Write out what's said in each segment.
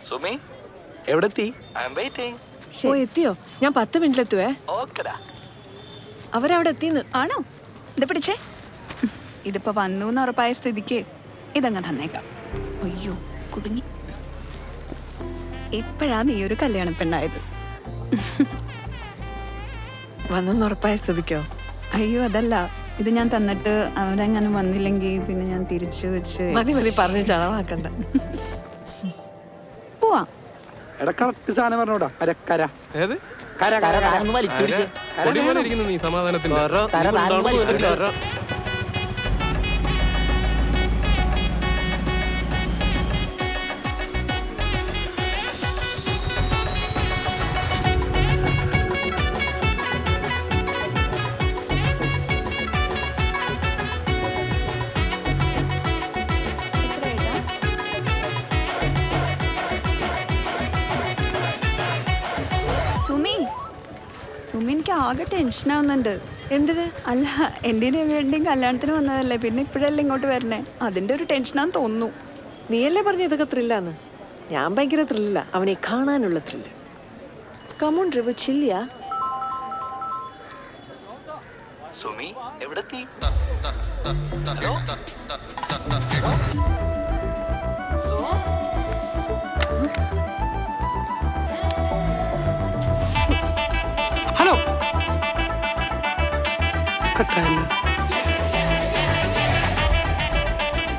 സുമി എവിടെത്തി? ഓ എത്തിയോ? ഞാൻ 10 മിനിറ്റിലെത്തുവേ. അവരവിടെ എത്തിന്ന്. ആണോ? ഇത് പിടിച്ചേ. ഇതിപ്പോ വന്നു എന്ന് ഉറപ്പായ സ്ഥിതിക്ക് ഇതങ്ങ് തന്നേക്കാം. അയ്യോ കുടുങ്ങി. ഇപ്പോഴാ നീ ഒരു കല്യാണ പെണ്ണായത്. വന്നെന്ന് ഉറപ്പായ സ്ഥിതിക്കോ? അയ്യോ അതല്ല, ഇത് ഞാൻ തന്നിട്ട് അവരെങ്ങനെ വന്നില്ലെങ്കിൽ പിന്നെ ഞാൻ തിരിച്ചു വെച്ച് മതി പറഞ്ഞ് ചളവാക്കണ്ട. പോവാ. എടാ കറക്റ്റ് സാധനം പറഞ്ഞോടാ. കര നീ സമാധാനത്തിന് സുമിക്ക് ആകെ ടെൻഷനാവുന്നുണ്ട്. എന്തിന്? അല്ല, എൻ്റെ വേണ്ടിയും കല്യാണത്തിന് വന്നതല്ലേ, പിന്നെ ഇപ്പോഴല്ലേ ഇങ്ങോട്ട് വരണേ, അതിന്റെ ഒരു ടെൻഷനാന്ന് തോന്നുന്നു. നീയല്ലേ പറഞ്ഞ ഇതൊക്കെ ത്രില്ലാന്ന്? ഞാൻ ഭയങ്കര ത്രില്ല, അവനെ കാണാനുള്ള ത്രില്ല്. കമോൺ റിവു, ചില്ലിയാ. സുമി എവിടെത്തി? ഹലോ കട്ടായല്ല.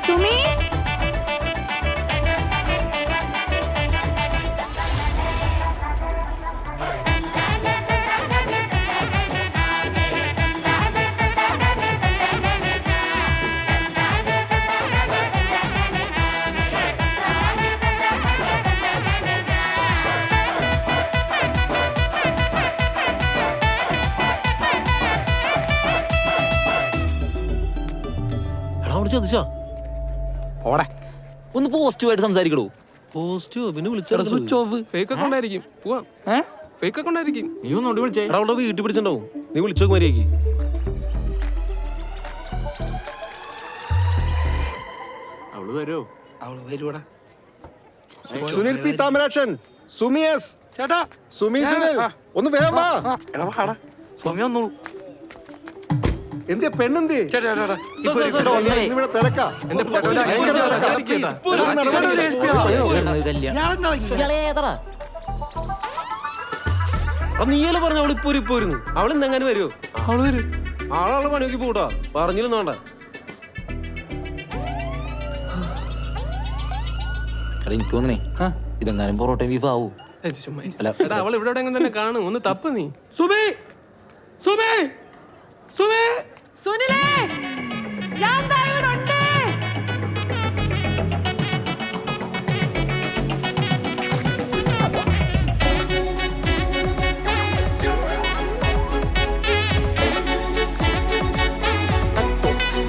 സുമി ചോദിച്ചോ? ഒന്ന് പോസിറ്റീവായിട്ട് സംസാരിക്കണോ? പോസിറ്റീവ് പിന്നെ ഫേക്കൊണ്ടായിരിക്കും. പോവാം. ഫേക്കൊണ്ടായിരിക്കും. നീ ഒന്നോട്ട് വിളിച്ചേ. അവളുടെ വീട്ടിൽ പിടിച്ചിട്ടുണ്ടാവും. നീ വിളിച്ചോക്ക് മര്യാദക്ക്. അവള് വരുമോ? അവള് വരുവാടാ. സുനിൽ പി താമരാക്ഷൻ, സുമിയസ് ചേട്ടാ, സുമി സുനിൽ ഒന്ന് വേഗം വാ. എടാ വാടാ. സുമി വന്നോളൂ. എന്തിയ പെണ്ണെന്തി? ഇവിടെ തിരക്കാ. നീയല്ലേ പറഞ്ഞ അവൾ ഇപ്പൊ വരുന്നു. അവൾ ഇന്നെങ്ങനെ വരുമോ? അവള് വരും. ആളാളെ പണിയൊക്കെ പോട്ടാ. പറഞ്ഞിരുന്നോണ്ട. എനിക്ക് തോന്നണേ ഇതെങ്ങാനും പൊറോട്ട ബീഫ് ആവൂ. അവൾ ഇവിടെ തന്നെ കാണും. ഒന്ന് തപ്പ് നീ. സുമി സുമി സുമി സുനിലേ, ഞാൻ ഉണ്ട്.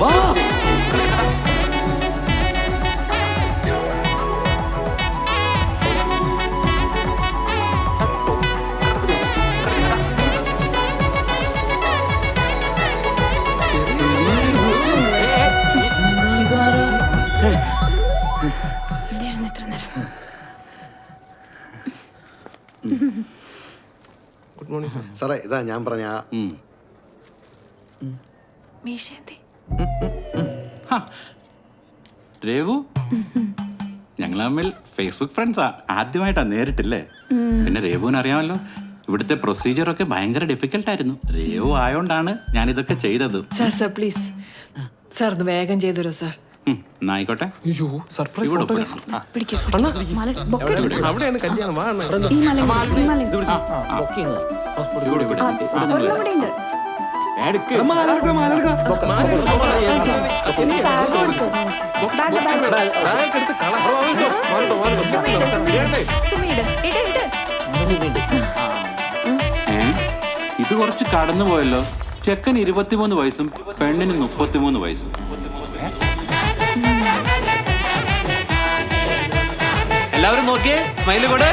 വാ. Good morning sir. സാറേ ഇതാ ഞാൻ പറഞ്ഞ രേവു, ഞങ്ങൾ തമ്മിൽ ഫേസ്ബുക്ക് ഫ്രണ്ട്സാ. ആദ്യമായിട്ടാ നേരിട്ടില്ലേ? പിന്നെ രേവുവിന് അറിയാമല്ലോ, ഇവിടുത്തെ പ്രൊസീജിയറൊക്കെ ഭയങ്കര ഡിഫിക്കൽട്ടായിരുന്നു. രേവു ആയോണ്ടാണ് ഞാനിതൊക്കെ ചെയ്തത്. സാർ പ്ലീസ് സാർ ഒന്ന് വേഗം ചെയ്തരോ സാർ. ആയിക്കോട്ടെ. സർപ്രൈസ് അവിടെയാണ് കല്യാണം. ഇത് കുറച്ച് കടന്നു പോയല്ലോ. ചെക്കൻ 23 വയസ്സും പെണ്ണിന് 33 വയസ്സും. എല്ലാവരും നോക്കിയേ, സ്മൈല് കൂടെ.